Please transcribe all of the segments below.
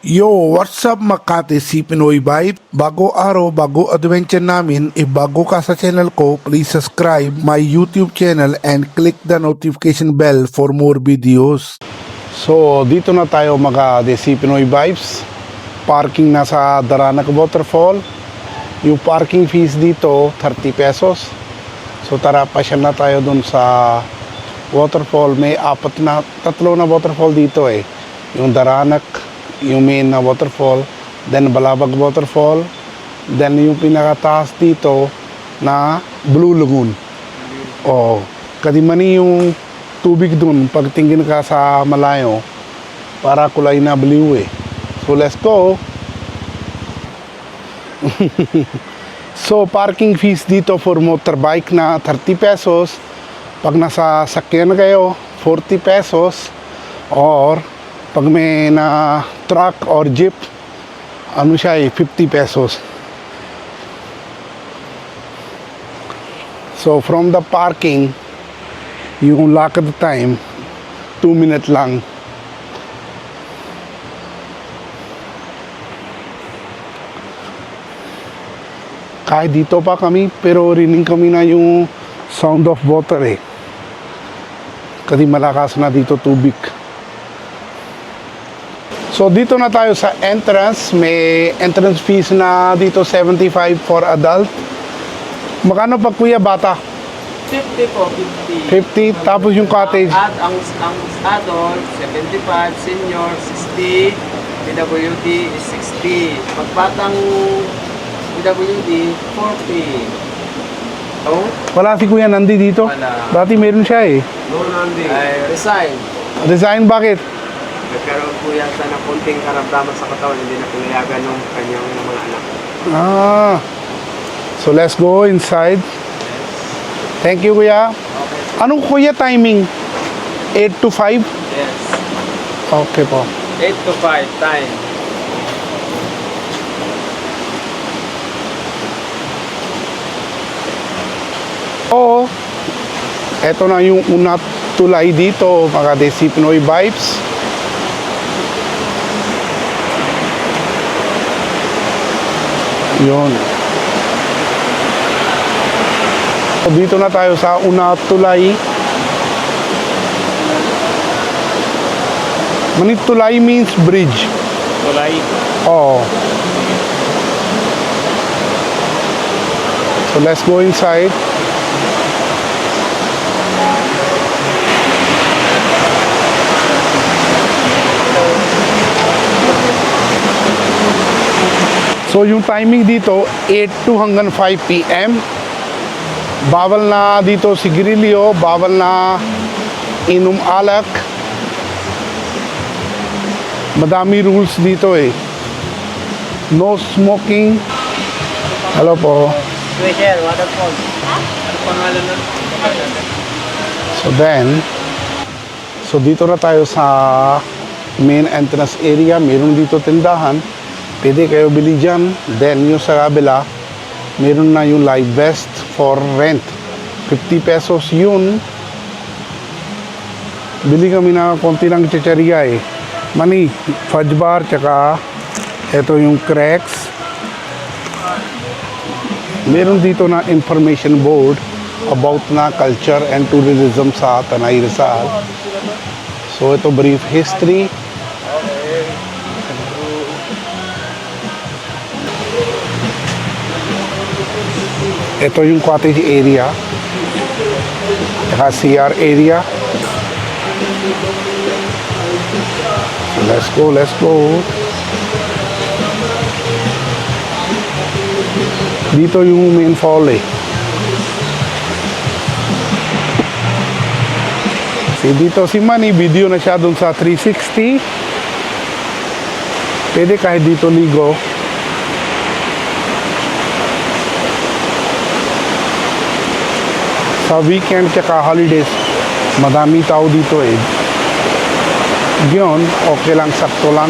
Yo, what's up Makati, si Pinoy Vibe? Bago araw, bago adventure namin, bago ka sa channel ko, please subscribe my YouTube channel and click the notification bell for more videos. So, dito na tayo mga si Pinoy Vibes. Parking na sa Daranac Waterfall. Yung parking fees dito, 30 pesos. So, tara, pasya na tayo dun sa waterfall. May tatlo na waterfall dito eh. Yung Daranac, yung main na waterfall, then Balabag Waterfall, then yung pinakataas dito na Blue Lagoon. Oh, kadimani yung tubig dun pag tingin ka sa malayo, para kulay na blue eh. So let's go. So parking fees dito for motorbike na 30 pesos. Pag nasa sakyan na kayo, 40 pesos. Or pag may na truck or jeep, ano siya 50 pesos. So from the parking, yung lakad time, 2 minutes lang. Kahit dito pa kami, pero rinig kami na yung sound of water eh. Kasi malakas na dito tubig. So dito na tayo sa entrance. May entrance fees na dito 75 for adult. Magkano pag kuya bata? 50 po, 50. 50. Tapos yung cottage. Ang adult, 75, senior, 60, PWD is 60. Pagbatang PWD, 40. Oh? Wala si kuya Nandi dito. Wala. Dati meron siya eh. No, Nandi. Ay, resign. Design bakit? Nagkaroon po yata ng konting karamdaman sa katawan, hindi na pinayagan ng kanyang mga anak. Ah. So let's go inside. Thank you kuya. Okay. Anong kuya timing? 8 to 5? Yes. Okay po. 8 to 5 time. Oo. Ito na yung una tulay dito, mga si Pinoy Vibes. Yun. So, dito na tayo sa una tulay. Manit tulay means bridge. Tulay. Oh. So let's go inside. So yung timing dito 8 to hanggang 5 PM. Bawal na dito sigarilyo, bawal na inom alak. Madami rules dito eh. No smoking. Hello po. Sweater, waterfall. Ano pangalan nun? So dito na tayo sa main entrance area. Meron dito tindahan. Pwede kayo bili dyan. Then yung sa kabila, meron na yung live vest for rent. 50 pesos yun. Bili kami na konti ng chicharia eh. Mani, fudge bar, tsaka ito yung cracks. Meron dito na information board about na culture and tourism sa Tanay Rizal. So ito brief history. Ito yung cottage area. Saka CR area. So let's go, let's go. Dito yung main fall eh. Dito si Manny, video na siya dun sa 360. Pwede kahit dito ligo. Sa weekend tsaka holidays, madami tao dito eh. Yun, okay lang, sakto lang.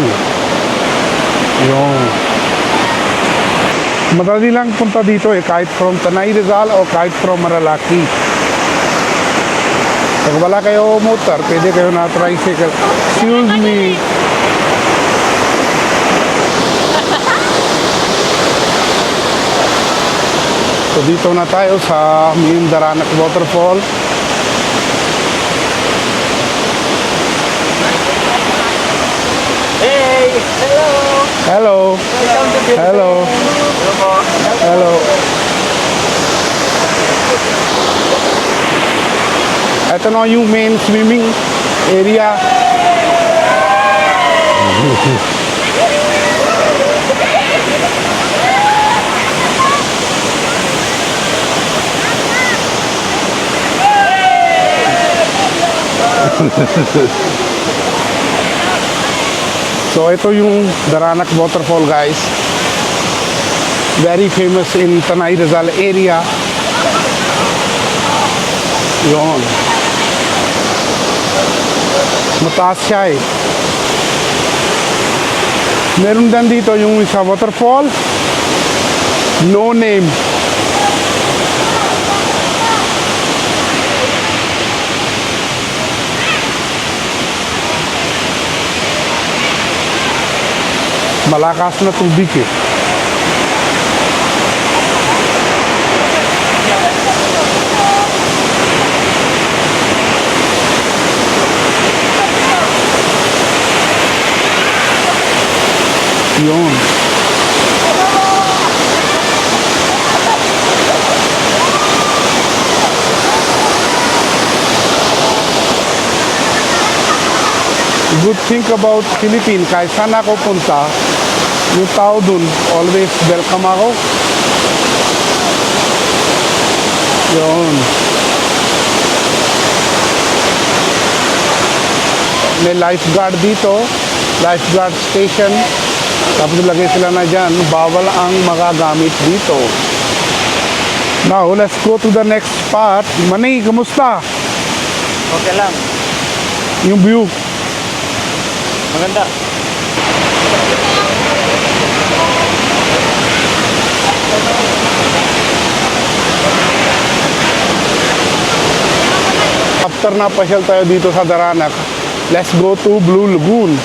Yun. Madali lang punta dito eh, kahit from Tanay Rizal o kahit from Maralaki. Pag wala kayo motor, pwede kayo na tricycle. Excuse me. So dito na tayo sa main Daranac Waterfall. Hey! Hello! Hello. Welcome to Philippines! Hello. Hello po. Hello. Ito na yung main swimming area. So ito yung Daranac Waterfall, guys. Very famous in Tanay Rizal area. Yun. Mataas siya eh. Meron din dito yung isa waterfall. No name. Malakas na tubig eh. Yun. Good thing about Philippines, kahit saan ako punta, yung tao dun, always welcome ako. Yun. May lifeguard dito, lifeguard station. Tapos lagay sila na dyan, bawal ang magagamit dito. Now, let's go to the next spot. Manny, kamusta? Okay lang. Yung view. Maganda. After na pasyal tayo dito sa Daranac, let's go to Blue Lagoon.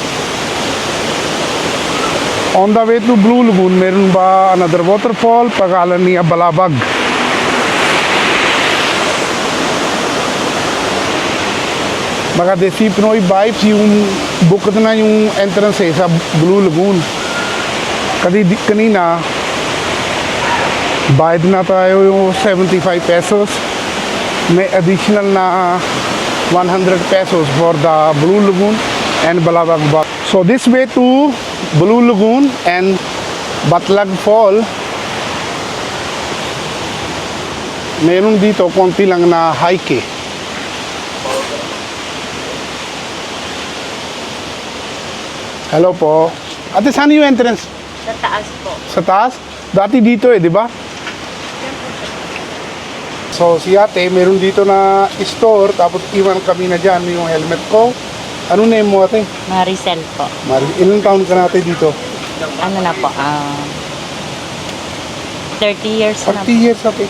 On the way to Blue Lagoon, meron ba another waterfall? Pangalan niya Balabag. Baka Desi Pinoy Vibes, yung bukod na yung entrance eh, sa Blue Lagoon. Kasi kanina, bayad na tayo yung 75 pesos. May additional na 100 pesos for the Blue Lagoon and Balabag. So this way to Blue Lagoon and Batlag Fall, meron dito konti lang na hike eh. Hello po. Ate, saan yung entrance? Sa taas po. Sa taas? Dati dito eh, di ba? So si ate, meron dito na store, tapos iwan kami na dyan yung helmet ko. Ano name mo ate? Maricel po. Ilang taon ka natin dito? Ano na po, 30 years na 30 po. years ate.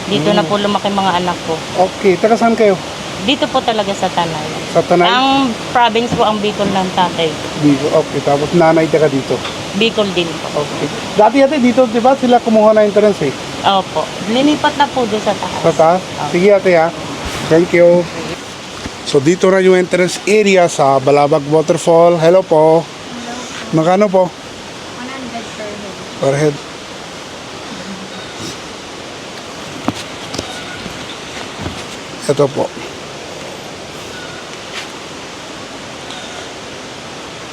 Dito na po lumaki mga anak ko. Okay, taga saan kayo? Dito po talaga sa Tanay. Sa Tanay? Ang province po ang Bicol ng tatay. Dito, okay. Tapos nanay taga dito. Bicol din po. Okay. Dati ate, dito di ba sila kumuha na entrance eh? Opo. Linipat na po doon sa taas. Sa taas? Sige ate ha. Thank you. So dito na yung entrance area sa Balabag Waterfall. Hello po. Magkano po? 100 Per per head. head. Ito po.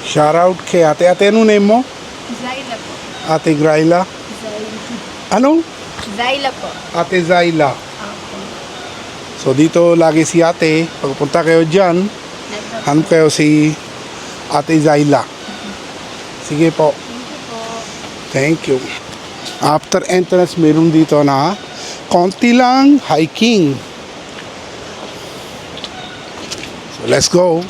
Shoutout kay ate. Ate, ano name mo? Zaila po. Ate Graila. Ano? Zaila po. Ate Zaila. Opo. So dito lagi si ate. Pagpunta kayo dyan, hanap kayo si Ate Zaila. Sige po. Thank you. After entrance, meron dito na konti lang hiking. So let's go.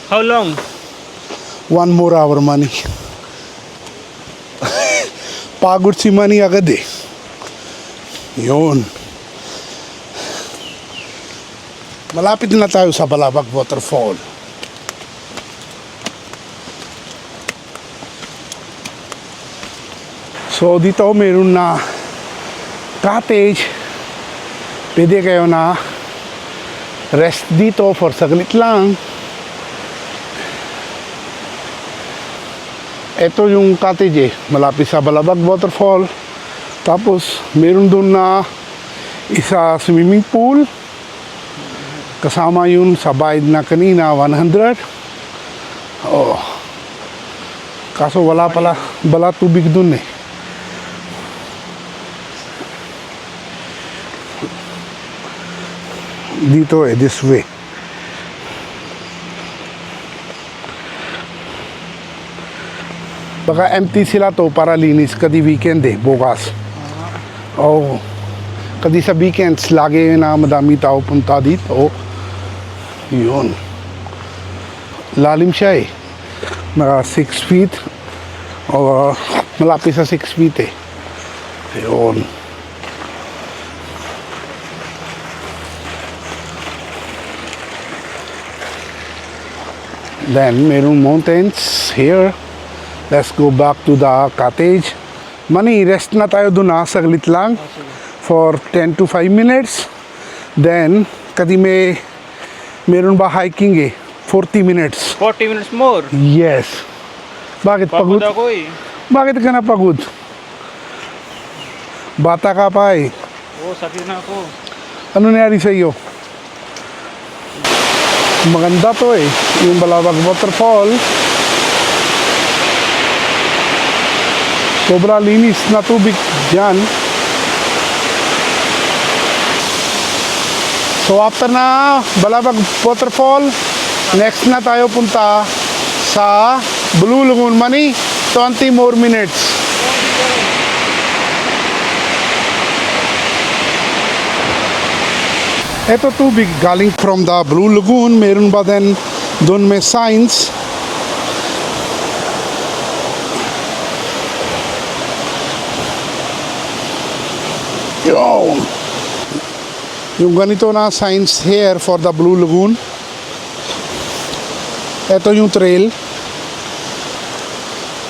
How long? 1 more hour, Manny. Pagod si Manny agad eh. Yun. Malapit na tayo sa Balabag Waterfall. So dito meron na cottage. Pwede kayo na rest dito for saglit lang. Ito yung cottage malapit sa Balabag Waterfall. Tapos meron doon na isa swimming pool. Kasama yun sa bayad na kanina 100. Oh. Kaso wala tubig doon Dito this way. Baka empty sila to para linis kadi weekend bukas. Oh. Kadi sa weekends lagi na madami tao punta dito. Yun. Lalim siya Mga 6 feet. O malapit sa 6 feet Yun. Then, mayroong mountains here. Let's go back to the cottage. Mani, rest na tayo doon saglit lang. For 10 to 5 minutes. Then, kadi meron ba hiking 40 minutes. 40 minutes more. Yes. Bakit pagod? Pagod ako Bakit ka na pagod? Bata ka pa Oo, sakit na ako. Ano nangyari sa iyo? Maganda to yung Balabag Waterfall. Sobra linis na tubig dyan. So after na Balabag Waterfall, next na tayo punta sa Blue Lagoon. Mani, 20 more minutes. Ito tubig galing from the Blue Lagoon. Meron ba din doon may signs? Yun. Yung ganito na signs here for the Blue Lagoon. Ito yung trail.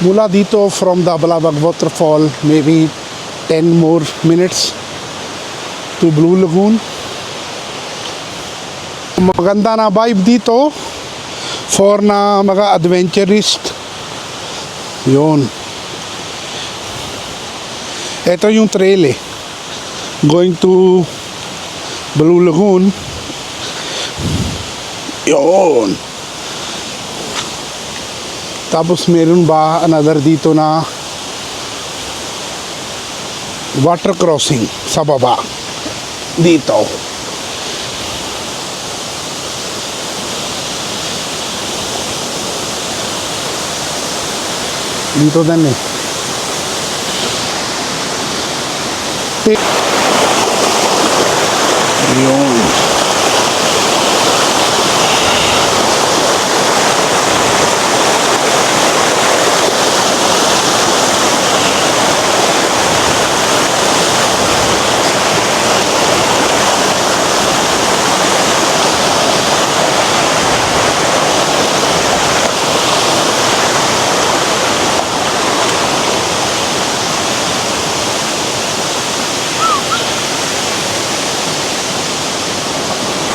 Mula dito from the Balabag Waterfall, maybe 10 more minutes to Blue Lagoon. Maganda na vibe dito for na mga adventurist. Yun. Ito yung trail going to Blue Lagoon. Yun. Tapos meron ba another dito na water crossing sa baba dito. Dito din Yun.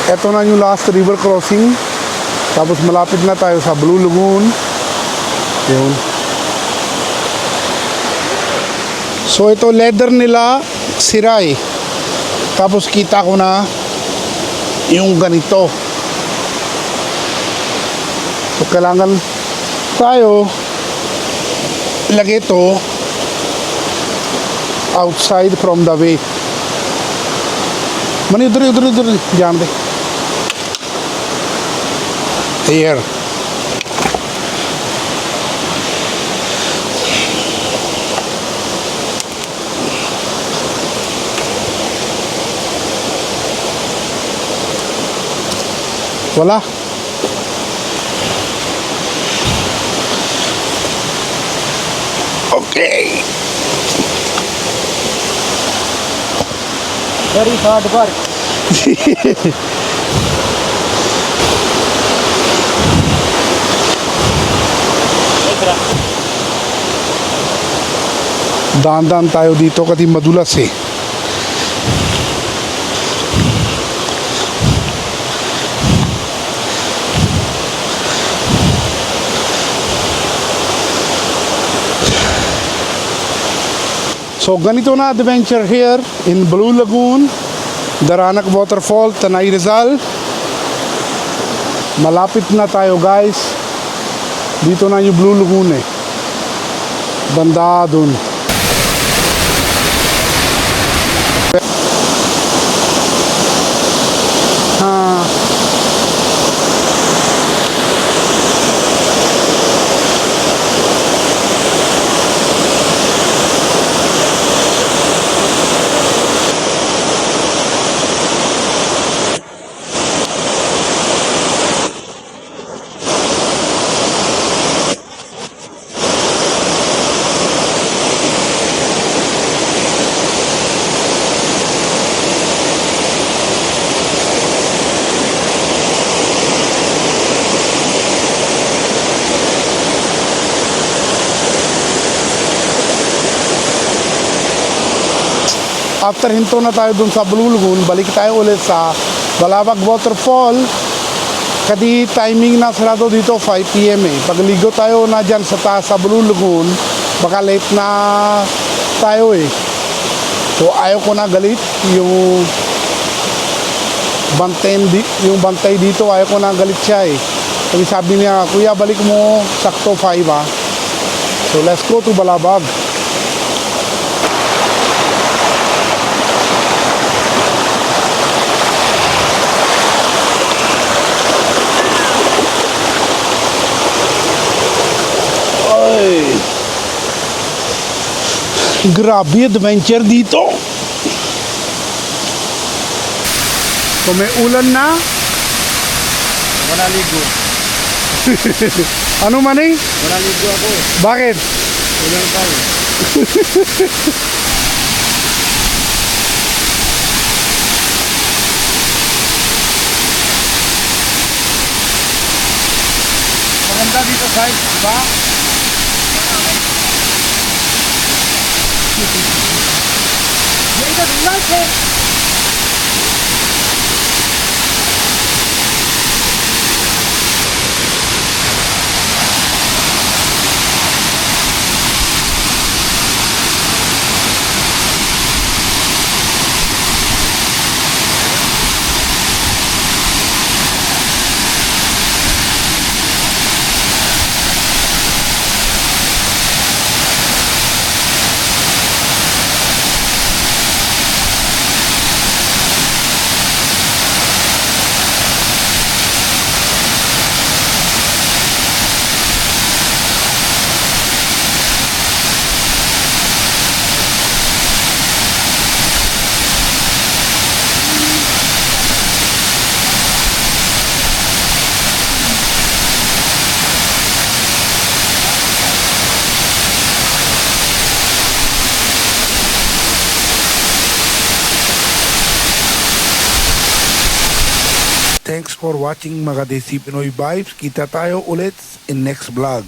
Ito na yung last river crossing. Tapos malapit na tayo sa Blue Lagoon. Yun. So ito leather nila sira Tapos kita ko na yung ganito. So kailangan tayo ilagay ito outside from the way. Mani udri diyan Here. Wala. Okay. Very hard work. Daan-daan tayo dito kasi madulas eh. So ganito na adventure here in Blue Lagoon, Daranak Waterfall, Tanay Rizal. Malapit na tayo guys. Dito na yung Blue Lagoon eh. Banda dun. After hinto na tayo dun sa Blue Lagoon, balik tayo ulit sa Balabag Waterfall. Kasi timing na sarado dito 5 PM eh. Pagligo tayo na dyan sa taas sa Blue Lagoon, baka late na tayo eh. So ayaw ko na galit yung bantay dito, ayaw ko na galit siya eh. Kasi sabi niya, kuya balik mo sakto 5 ah. So let's go to Balabag. Grabe adventure dito. Kung may ulan na, Wala ligo. ano man eh? Wala ligo ako. Bakit? Wala tayo. Maganda dito guys, diba? Thanks for watching mga Desi Pinoy Vibes. Kita tayo ulit in next vlog.